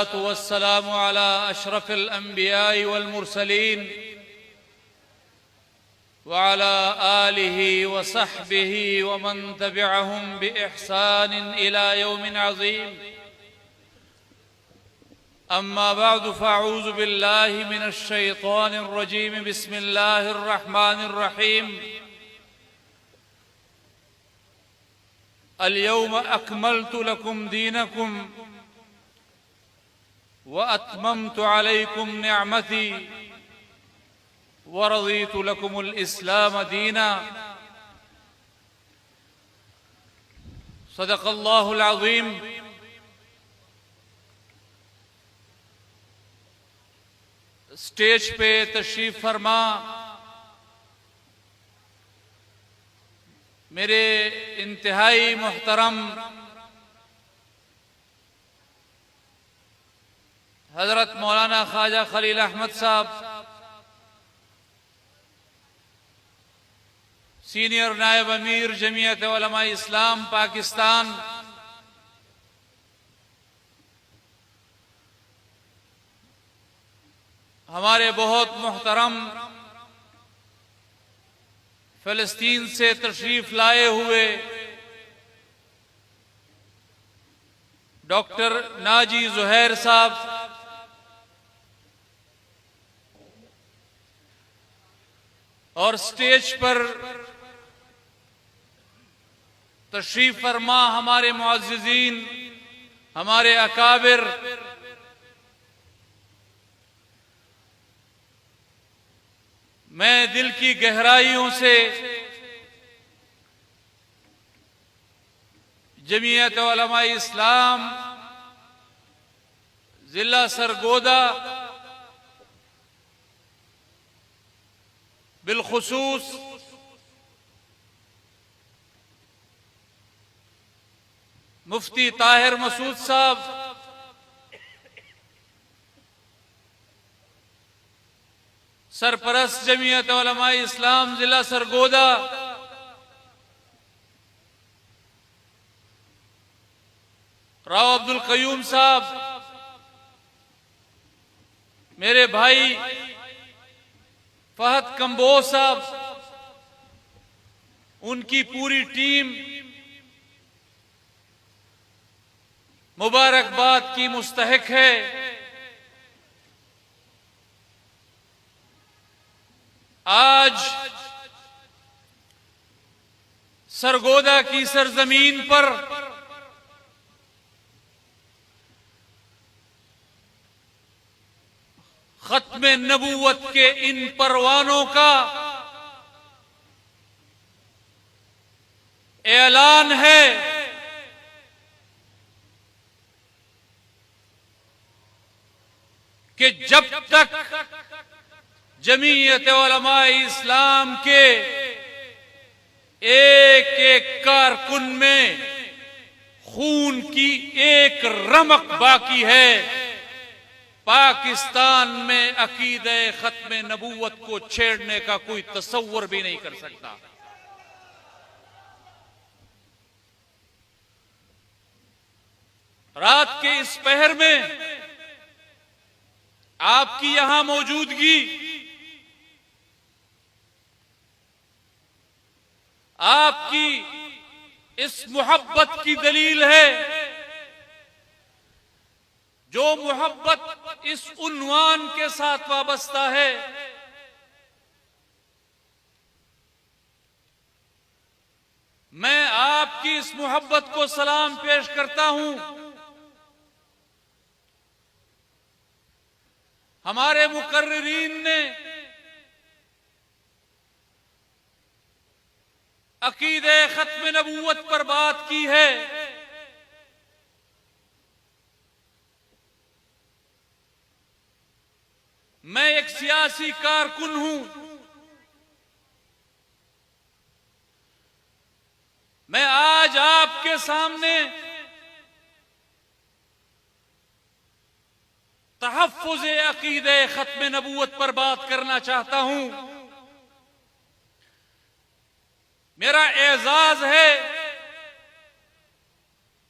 वस्सलातु वस्सलामु अला अशरफिल अंबियाई वल मुरसलीन व अला आलिहि व सहबिहि व मन तबिअहुम बिइहसान इला यौमिन अज़ीम। अम्मा बअदु फ़अऊज़ु बिल्लाहि मिनश शैतानिर रजीम। बिस्मिल्लाहिर रहमानिर रहीम। अल यौम अकमलतु लकुम दीनकुम व अत्ममतु अलैकुम निअमती व रज़ीतु लकुमुल इस्लाम दीना। सदक़ल्लाहुल अज़ीम। स्टेज पे तशरीफ फरमा मेरे इंतहाई मोहतरम हजरत मौलाना ख्वाजा खलील अहमद साहब, सीनियर नायब अमीर जमीयत उलमा इस्लाम पाकिस्तान, हमारे बहुत मोहतरम फिलिस्तीन से तशरीफ लाए हुए डॉक्टर नाजी ज़ुहैर साहब, और स्टेज पर तशरीफ फरमा हमारे मुअज़्ज़िज़ीन, हमारे अकाबिर, मैं दिल की गहराइयों से जमीयत उलमा इस्लाम जिला सरगोदा बिलखुसूस मुफ्ती ताहिर मसूद साहब, सरपरस्त जमीयत उलमा इस्लाम जिला सरगोदा, राव अब्दुल कयूम साहब, मेरे भाई फहद कंबोज साहब, उनकी पूरी टीम मुबारकबाद की मुस्तहिक है। आज सरगोदा की सरजमीन पर खत्मे नबूवत के इन परवानों का ऐलान है कि जब तक जमीयत उलमा इस्लाम के एक एक कारकुन में खून की एक रमक बाकी है, पाकिस्तान में अकीदे खत्मे नबूवत को छेड़ने का कोई तसव्वुर भी नहीं कर सकता। रात के इस पहर में आपकी यहां मौजूदगी आपकी इस मोहब्बत की दलील है, जो मोहब्बत इस उन्वान के साथ वाबस्ता है। मैं आपकी इस मोहब्बत को सलाम पेश करता हूं। हमारे मुकर्रिरीन ने अकीदे खत्म नबूवत पर बात की है। मैं एक सियासी कारकुन हूं। मैं आज आपके सामने तहफ़्फ़ुज़ अक़ीदे ख़त्म नबूवत पर बात करना चाहता हूं। मेरा एजाज है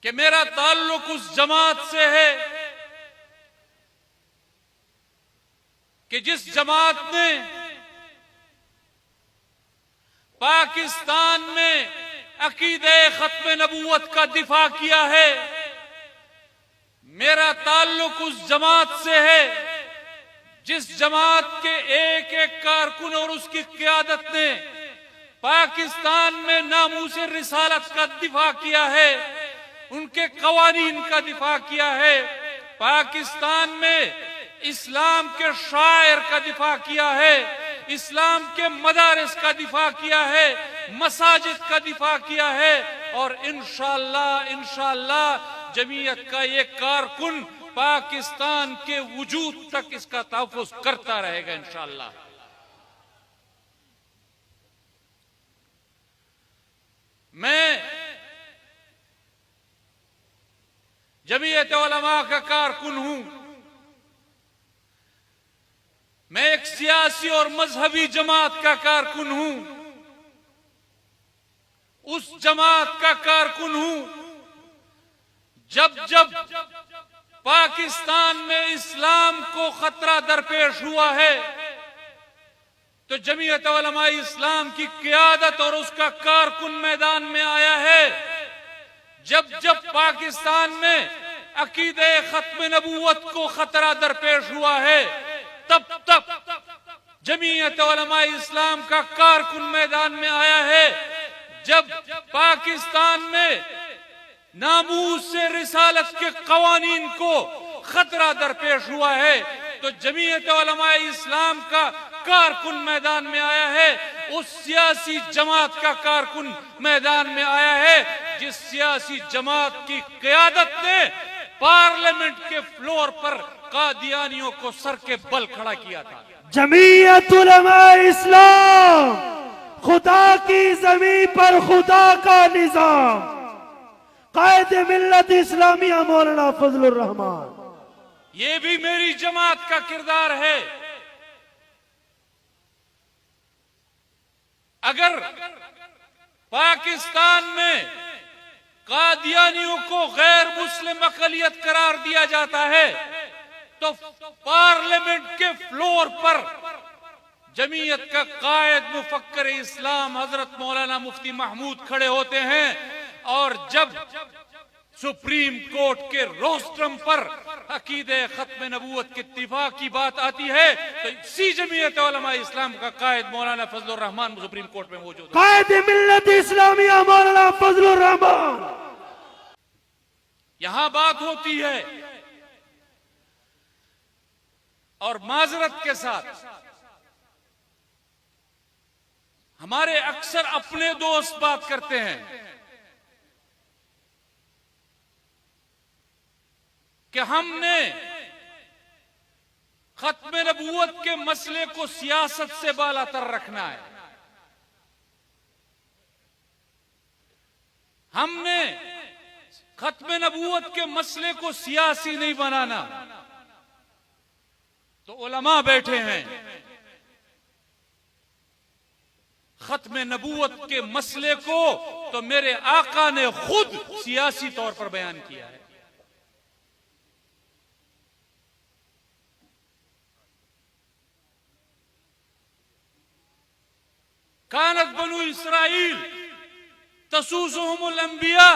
कि मेरा ताल्लुक उस जमात से है कि जिस जमात ने पाकिस्तान में अकीदे खत्म नबूवत का दिफा किया है, मेरा ताल्लुक उस जमात से है जिस जमात के एक एक कारकुन और उसकी क़यादत ने पाकिस्तान में नामूसे रिसालत का दिफा किया है, उनके कवानीन का दिफा किया है, पाकिस्तान में इस्लाम के शायर का दिफा किया है, इस्लाम के मदारिस का दिफा किया है, मसाजिद का दिफा किया है और इंशाअल्लाह जमीयत का ये कारकुन पाकिस्तान के वजूद तक इसका तहफ़्फ़ुज़ करता रहेगा इंशाअल्लाह। मैं जमीयत उलमा का कारकुन हूं, मैं एक सियासी और मजहबी जमात का कारकुन हूं, उस जमात का कारकुन हूं जब जब पाकिस्तान में इस्लाम को खतरा दरपेश हुआ है तो जमीयत उलमा इस्लाम की क़यादत और उसका कारकुन मैदान में आया है। जब जब पाकिस्तान में अकीदे खत्म नबूवत को खतरा दरपेश हुआ है तब तब जमीयत उलमा इस्लाम का कारकुन मैदान में आया है। जब पाकिस्तान में नामूस से रिसालत के कवानीन को खतरा दरपेश हुआ है तो जमीयत उलमा इस्लाम का कारकुन मैदान में आया है, उस सियासी जमात का कारकुन मैदान में आया है जिस सियासी जमात की क़यादत ने पार्लियामेंट के फ्लोर पर कादियानियों को सर के बल खड़ा किया था। जमीयत उलमा इस्लाम, खुदा की जमीन पर खुदा का निजाम, कायद मिल्लत इस्लामिया मौलाना फजलुर रहमान। ये भी मेरी जमात का किरदार है। अगर पाकिस्तान में कादियानियों को गैर मुस्लिम अक़लियत करार दिया जाता है तो पार्लियामेंट के फ्लोर पर जमीयत का कायद मुफक्कर इस्लाम हजरत मौलाना मुफ्ती महमूद खड़े होते हैं और जब सुप्रीम कोर्ट के रोस्ट्रम पर अकीदे खत्म नबूवत के इत्तिफा की बात आती है तो इसी जमीयत उलमा इस्लाम का कायद मौलाना फजलुर रहमान सुप्रीम कोर्ट में मौजूद है। कायद मिल्लत इस्लामिया मौलाना फजलुर रहमान। यहां बात होती है और माजरत के साथ हमारे अक्सर अपने दोस्त बात करते हैं कि हमने खत्म नबूवत के मसले को सियासत से बालातर रखना है, हमने खत्म नबूवत के मसले को सियासी नहीं बनाना। तो उलमा बैठे हैं, खत्म नबूवत के मसले को तो मेरे आका ने खुद सियासी तौर पर बयान किया है। कानत बनु इसराइल तसूसुहुमुल अंबिया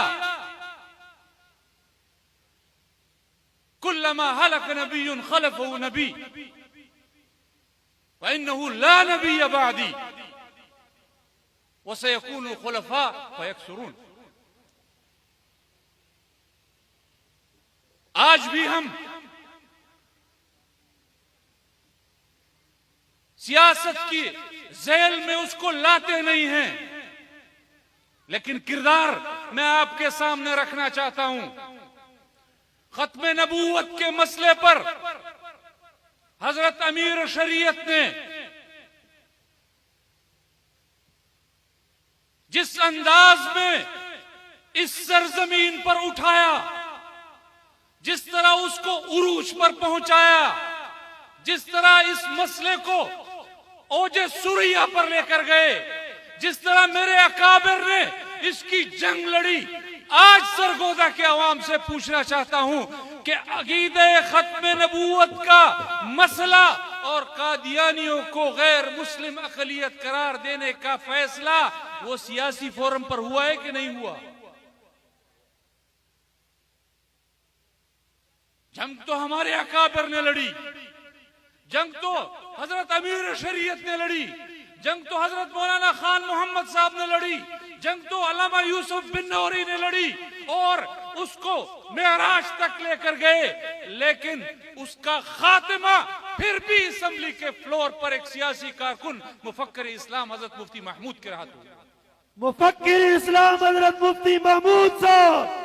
कुल्लमा हलक नबियुन खलफहु नबी व इन्नहु ला नबिय्य बअदी व सयकूनु खुलफा फयक्सुरून। आज भी हम सियासत की जेल में उसको लाते नहीं हैं, लेकिन किरदार मैं आपके सामने रखना चाहता हूं। खत्म नबूवत के मसले पर हजरत अमीर शरीयत ने जिस अंदाज में इस सरजमीन पर उठाया, जिस तरह उसको उरूज पर पहुंचाया, जिस तरह इस मसले को ओजे सुरिया पर लेकर गए, जिस तरह मेरे अकाबिर ने इसकी जंग लड़ी, आज सरगोदा के अवाम से पूछना चाहता हूं कि अकीदे खत्म नबूवत का मसला और कादियानियों को गैर मुस्लिम अक़लियत करार देने का फैसला वो सियासी फोरम पर हुआ है कि नहीं हुआ? जंग तो हमारे अकाबिर ने लड़ी, जंग तो हजरत अमीर शरीयत ने लड़ी, जंग तो हजरत मौलाना खान मोहम्मद साहब ने लड़ी, जंग तो अल्लामा यूसुफ बिन नौरी ने लड़ी और उसको मेराज तक लेकर गए। लेकिन उसका खात्मा फिर भी असेंबली के फ्लोर पर एक सियासी कारकुन मुफक्किर इस्लाम हजरत मुफ्ती महमूद के हाथ हुआ। मुफक्किर इस्लाम हजरत मुफ्ती महमूद साहब।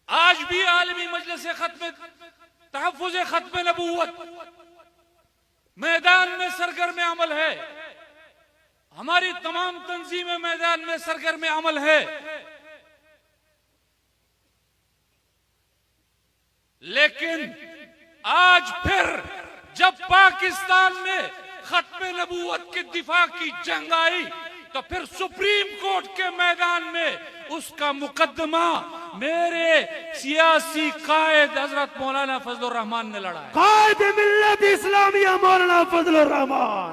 आज भी आलमी मजलिस तहफ़्फ़ुज़ खत्म नबूवत मैदान में सरगर्म अमल है, हमारी तमाम तंजीमें मैदान में सरगर्म अमल है। लेकिन आज फिर जब पाकिस्तान में खत्म नबूवत के दिफा की जंग आई तो फिर सुप्रीम कोर्ट के मैदान में उसका मुकदमा मेरे सियासी कायद हजरत मौलाना फजलुर रहमान ने लड़ा है। कायद मिल्लत इस्लामिया मौलाना फजलुर रहमान,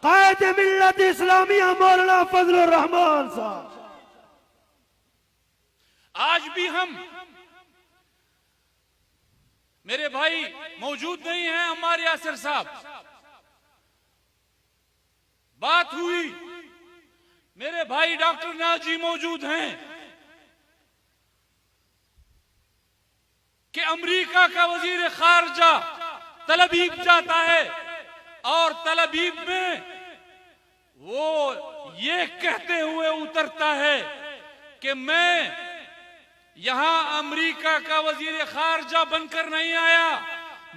कायद मिल्लत इस्लामिया मौलाना फजलुर रहमान साहब। आज भी हम, मेरे भाई मौजूद नहीं हैं, हमारे यासिर साहब, बात हुई, मेरे भाई डॉक्टर नाजी मौजूद हैं कि अमेरिका का वजीर खारजा तलबीब जाता है और तलबीब में वो ये कहते हुए उतरता है कि मैं यहां अमेरिका का वजीर खारजा बनकर नहीं आया,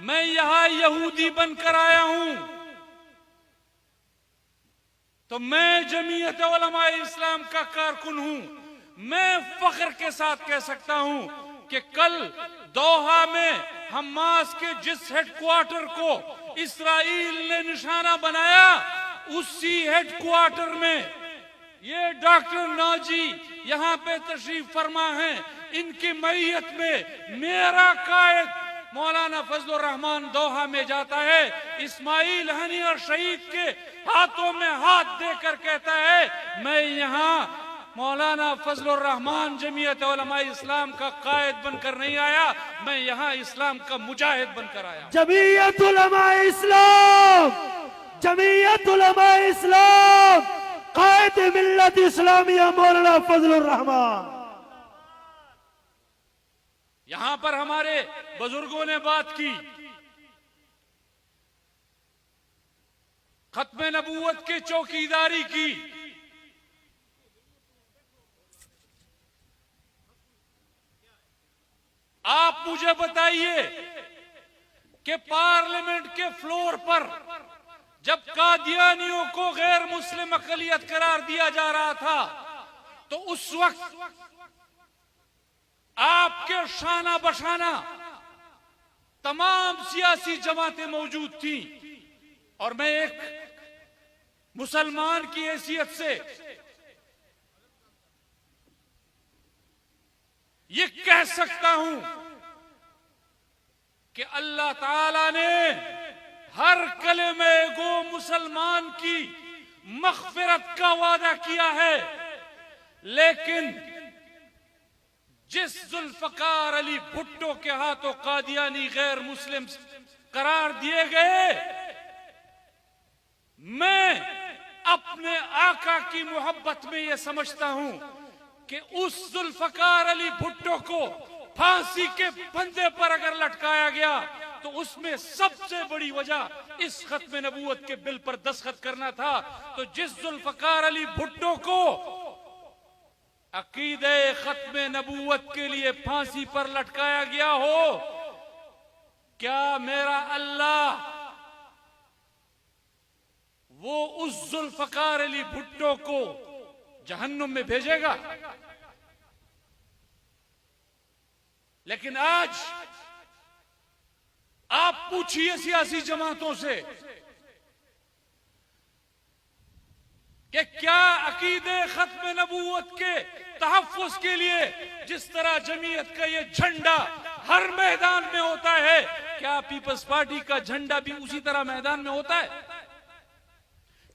मैं यहां यहूदी बनकर आया हूं। तो मैं जमीयत उलमा इस्लाम का कारकुन हूं। मैं फख्र के साथ कह सकता हूं कि कल दोहा में हमास के जिस हेडक्वार्टर को इस्राइल ने निशाना बनाया, उसी हेडक्वार्टर में ये डॉक्टर नाजी यहां पे तशरीफ फरमा है। इनकी मैयत में मेरा कायद मौलाना फजलुर रहमान दोहा में जाता है, इस्माइल हनीर शहीद के हाथों में हाथ देकर कहता है मैं यहाँ मौलाना फजलुर रहमान जमीयत उलमा इस्लाम का कायद बनकर नहीं आया, मैं यहाँ इस्लाम का मुजाहिद बनकर आया। जमीयत उलमा इस्लाम, जमीयत उलमा इस्लाम, कायद मिल्लत इस्लामिया मौलाना फजलुर रहमान। यहां पर हमारे बुजुर्गों ने बात की, खत्म नबूवत के चौकीदारी की। आप मुझे बताइए कि पार्लियामेंट के फ्लोर पर जब कादियानियों को गैर मुस्लिम अक़लियत करार दिया जा रहा था तो उस वक्त आपके शाना बशाना तमाम सियासी जमातें मौजूद थी और मैं एक मुसलमान की हैसियत से ये कह सकता हूं कि अल्लाह ताला ने हर कलमे गो मुसलमान की मग़फ़िरत का वादा किया है, लेकिन जिस जुल्फ़कार अली भुट्टो के हाथों कादियानी गैर मुस्लिम करार दिए गए, मैं अपने आका की मोहब्बत में यह समझता हूं कि उस जुल्फ़कार अली भुट्टो को फांसी के फंदे पर अगर लटकाया गया तो उसमें सबसे बड़ी वजह इस खत्म नबूवत के बिल पर दस्तखत करना था। तो जिस जुल्फ़कार अली भुट्टो को अकीदे खत्म नबूवत के लिए फांसी पर लटकाया गया हो, क्या मेरा अल्लाह वो उस जुल्फ़कार अली भुट्टो को जहन्नुम में भेजेगा? लेकिन आज आप पूछिए सियासी जमातों से कि क्या अकीदे खत्म नबूवत के तहफ़्फ़ुज़ के लिए जिस तरह जमीयत का ये झंडा हर मैदान में होता है। क्या पीपल्स पार्टी का झंडा भी उसी तरह मैदान में होता है?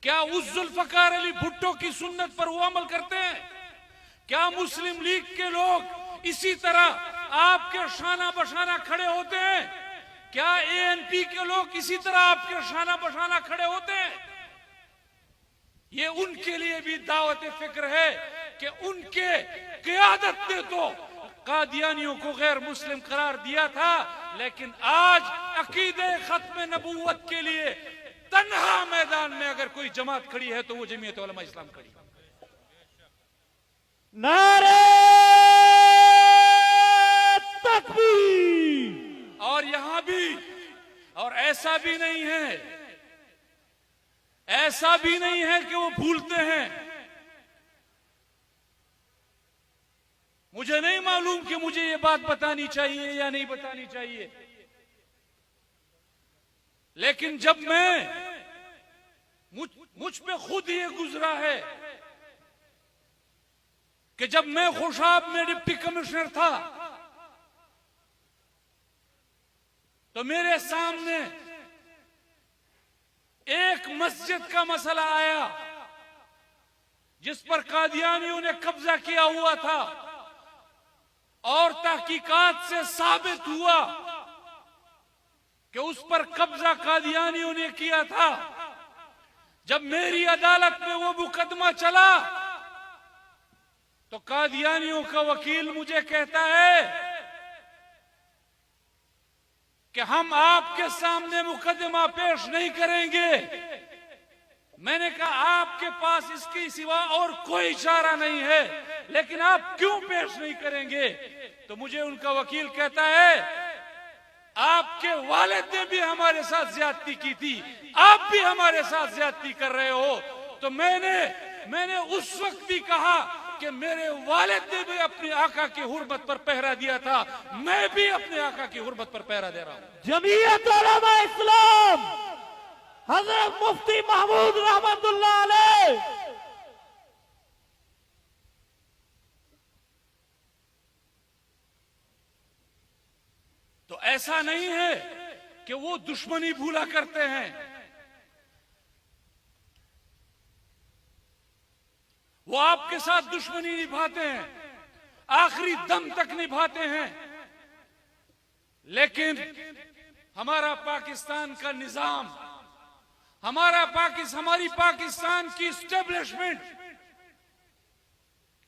क्या उस जुल्फकार अली भुट्टो की सुन्नत पर वो अमल करते हैं? क्या मुस्लिम लीग के लोग इसी तरह आपके शाना बशाना खड़े होते हैं? क्या एएनपी के लोग इसी तरह आपके शाना बशाना खड़े होते हैं? ये उनके लिए भी दावत फिक्र है कि उनके क़यादत ने तो कादियानियों को गैर मुस्लिम करार दिया था, लेकिन आज अकीदे खत्म नबूवत के लिए तन्हा मैदान में अगर कोई जमात खड़ी है तो वो जमीयत उलमा इस्लाम खड़ी है। नारे तकबीर। और यहां भी, और ऐसा भी नहीं है कि वो भूलते हैं। मुझे नहीं मालूम कि मुझे ये बात बतानी चाहिए या नहीं बतानी चाहिए, लेकिन जब मुझ पे खुद ये गुजरा है कि जब मैं खुशाब में डिप्टी कमिश्नर था तो मेरे सामने एक मस्जिद का मसला आया जिस पर कादियानियों ने कब्जा किया हुआ था, और तहकीकात से साबित हुआ कि उस पर कब्जा कादियानियों ने किया था। जब मेरी अदालत में वो मुकदमा चला तो कादियानियों का वकील मुझे कहता है कि हम आपके सामने मुकदमा पेश नहीं करेंगे। मैंने कहा आपके पास इसके सिवा और कोई चारा नहीं है, लेकिन आप क्यों पेश नहीं करेंगे? तो मुझे उनका वकील कहता है आपके वालिद ने भी हमारे साथ ज्यादती की थी, आप भी हमारे साथ ज्यादती कर रहे हो। तो मैंने उस वक्त भी कहा कि मेरे वालिद ने भी अपने आका की हुर्मत पर पहरा दिया था, मैं भी अपने आका की हुर्मत पर पहरा दे रहा हूं। जमीयत उलमा इस्लाम हजरत मुफ्ती महमूद रहमतुल्लाह अलैह तो ऐसा नहीं है कि वो दुश्मनी भूला करते हैं, वो आपके साथ दुश्मनी निभाते हैं, आखिरी दम तक निभाते हैं। लेकिन हमारा पाकिस्तान का निजाम, हमारी पाकिस्तान की इस्टेब्लिशमेंट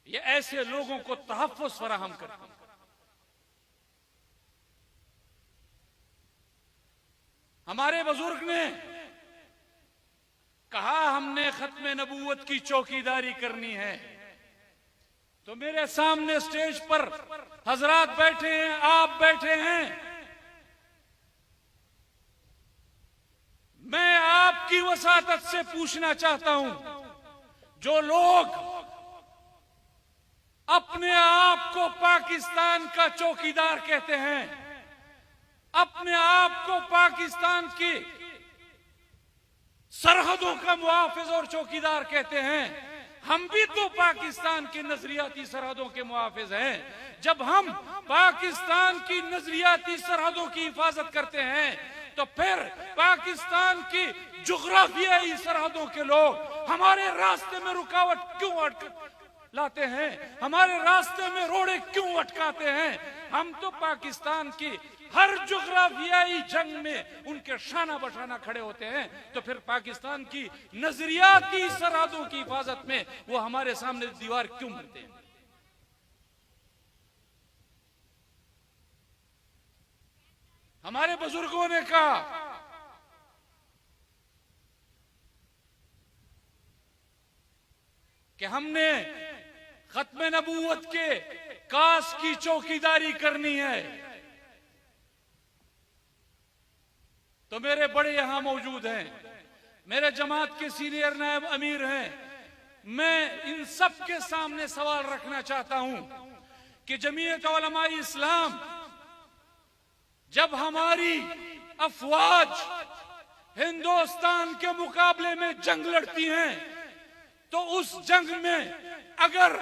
ये ऐसे लोगों को तहफ़्फ़ुज़ फराहम करती है। हमारे बुजुर्ग ने कहा हमने खत्म नबूवत की चौकीदारी करनी है, तो मेरे सामने स्टेज पर हजरात बैठे हैं, आप बैठे हैं, मैं आपकी वसातत से पूछना चाहता हूं, जो लोग अपने आप को पाकिस्तान का चौकीदार कहते हैं, अपने आप को पाकिस्तान की सरहदों का मुहाफिज और चौकीदार कहते हैं, हम भी तो पाकिस्तान की नजरियाती सरहदों के मुहाफिज हैं। जब हम पाकिस्तान की नजरियाती सरहदों की हिफाजत करते हैं तो फिर पाकिस्तान की जुग्राफियाई सरहदों के लोग हमारे रास्ते में रुकावट क्यों लाते हैं, हमारे रास्ते में रोड़े क्यों अटकाते हैं? हम तो पाकिस्तान की हर जुग्राफियाई जंग में उनके शाना बशाना खड़े होते हैं, तो फिर पाकिस्तान की नजरियाती सरहदों की हिफाजत में वो हमारे सामने दीवार क्यों बनते हैं? हमारे बुजुर्गों ने कहा कि हमने खत्म नबूवत के कास की चौकीदारी करनी है, तो मेरे बड़े यहां मौजूद हैं, मेरे जमात के सीनियर नायब अमीर हैं, मैं इन सब के सामने सवाल रखना चाहता हूं कि जमीयत उलमा इस्लाम जब हमारी अफवाज हिंदुस्तान के मुकाबले में जंग लड़ती हैं तो उस जंग में अगर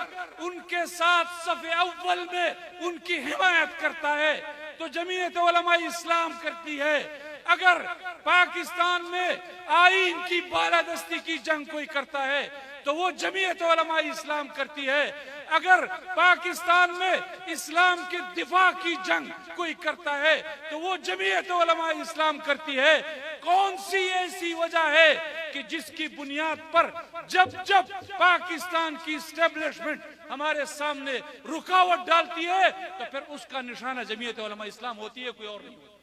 उनके साथ सफ़े अव्वल में उनकी हिमायत करता है तो जमीयत उलमा इस्लाम करती है। अगर पाकिस्तान में आईन की बालादस्ती की जंग कोई करता है तो वो जमीयत उलमा इस्लाम करती है। अगर पाकिस्तान में इस्लाम के दिफा की जंग कोई करता है तो वो जमीयत उलमा इस्लाम करती है। कौन सी ऐसी वजह है कि जिसकी बुनियाद पर जब जब पाकिस्तान की इस्टेब्लिशमेंट हमारे सामने रुकावट डालती है तो फिर उसका निशाना जमीयत उलमा इस्लाम होती है, कोई और नहीं होती।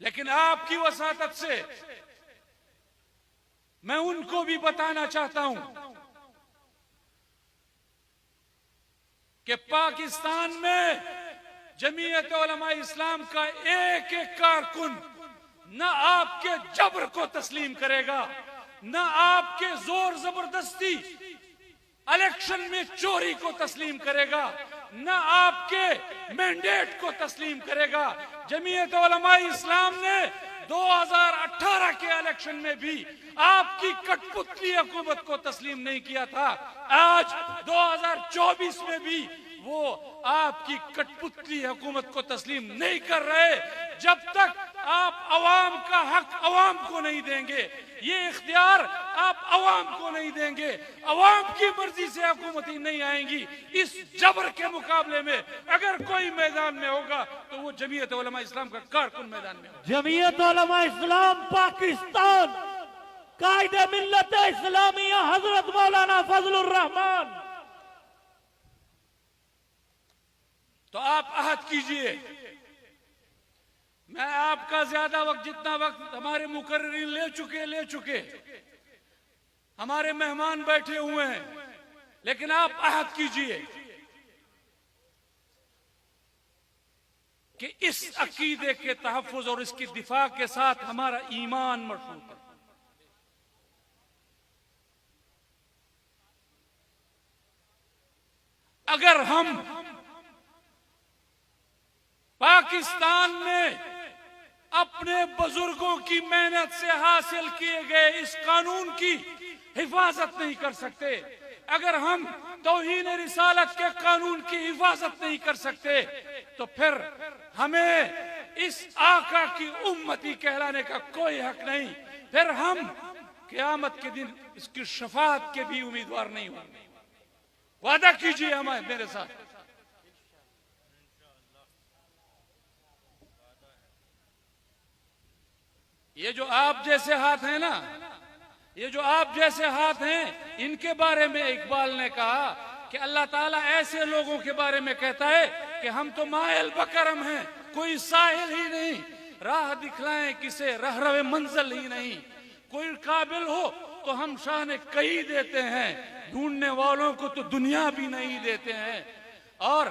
लेकिन आपकी वसातत से मैं उनको भी बताना चाहता हूं कि पाकिस्तान में जमीयत उलमा इस्लाम का एक एक कारकुन न आपके जबर को तस्लीम करेगा, न आपके जोर जबरदस्ती इलेक्शन में चोरी को तस्लीम करेगा, न आपके मैंडेट को तस्लीम करेगा। जमीयत उलमा इस्लाम ने 2018 के इलेक्शन में भी आपकी कठपुतली हुकूमत को तस्लीम नहीं किया था। आज 2024 में भी वो आपकी कठपुतली हुकूमत को तस्लीम नहीं कर रहे। जब तक आप अवाम का हक अवाम को नहीं देंगे, ये इख्तियार आप अवाम को नहीं देंगे, अवाम की मर्जी से हुकूमत ही नहीं आएंगी। इस जबर के मुकाबले में अगर कोई मैदान में होगा तो वो जमीयत उलमा इस्लाम का कारकुन मैदान में होगा। जमीयत उलमा इस्लाम पाकिस्तान, कायदे मिल्लत इस्लामिया हजरत मौलाना फजलुर रहमान। तो आप अहद कीजिए। मैं आपका ज्यादा वक्त, जितना वक्त हमारे मुकर्रिरीन ले चुके हमारे मेहमान बैठे हुए हैं, लेकिन आप अहद कीजिए कि इस अकीदे के तहफ़्फ़ुज़ और इसकी दिफा के साथ हमारा ईमान मशरूत है। अगर हम पाकिस्तान में अपने बुजुर्गों की मेहनत से हासिल किए गए इस कानून की हिफाजत नहीं कर सकते, अगर हम तौहीन रिसालत के कानून की हिफाजत नहीं कर सकते, तो फिर हमें इस आका की उम्मती कहलाने का कोई हक नहीं। फिर हम क़यामत के दिन इसकी शफाअत के भी उम्मीदवार नहीं होंगे। वादा कीजिए हमारे मेरे साथ। ये जो आप जैसे हाथ हैं ना, ये जो आप जैसे हाथ हैं, इनके बारे में इकबाल ने कहा कि अल्लाह ताला ऐसे लोगों के बारे में कहता है कि हम तो मायल बकरम हैं, कोई साहिल ही नहीं, राह दिखलाएं किसे रहरवे मंजिल ही नहीं, कोई काबिल हो तो हम शान कई देते हैं, ढूंढने वालों को तो दुनिया भी नहीं देते हैं। और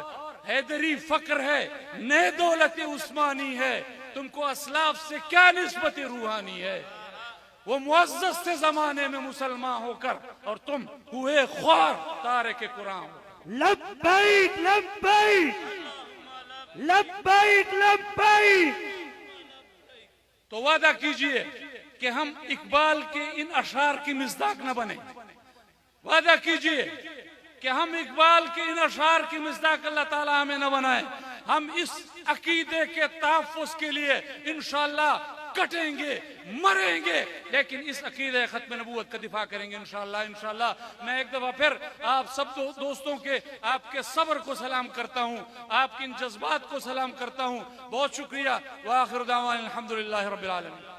हैदरी फक्र है, नए दौलत उस्मानी है, तुमको असलाफ से क्या निस्बत रूहानी है। वो मुअज़्ज़ज़ से जमाने में मुसलमान होकर और तुम हुए ख्वार तारे के कुरान। लब्बैक लब्बैक लब्बैक लब्बैक। तो वादा कीजिए कि हम इकबाल के इन अशार की मिज़दाक न बने। वादा कीजिए कि हम इकबाल के इन अशार की मिज़दाक अल्लाह ताला हमें न बनाए। हम इस अकीदे के तहफ़्फ़ुज़ के लिए इंशाअल्लाह कटेंगे, मरेंगे, लेकिन इस अकीदे खत्म नबूवत का दिफा करेंगे इंशाअल्लाह। इंशाअल्लाह मैं एक दफा फिर आप सब दोस्तों के, आपके सब्र को सलाम करता हूँ, आपके इन जज्बात को सलाम करता हूँ। बहुत शुक्रिया। व आखिर दावाना अल्हम्दुलिल्लाहि रब्बिल आलमीन।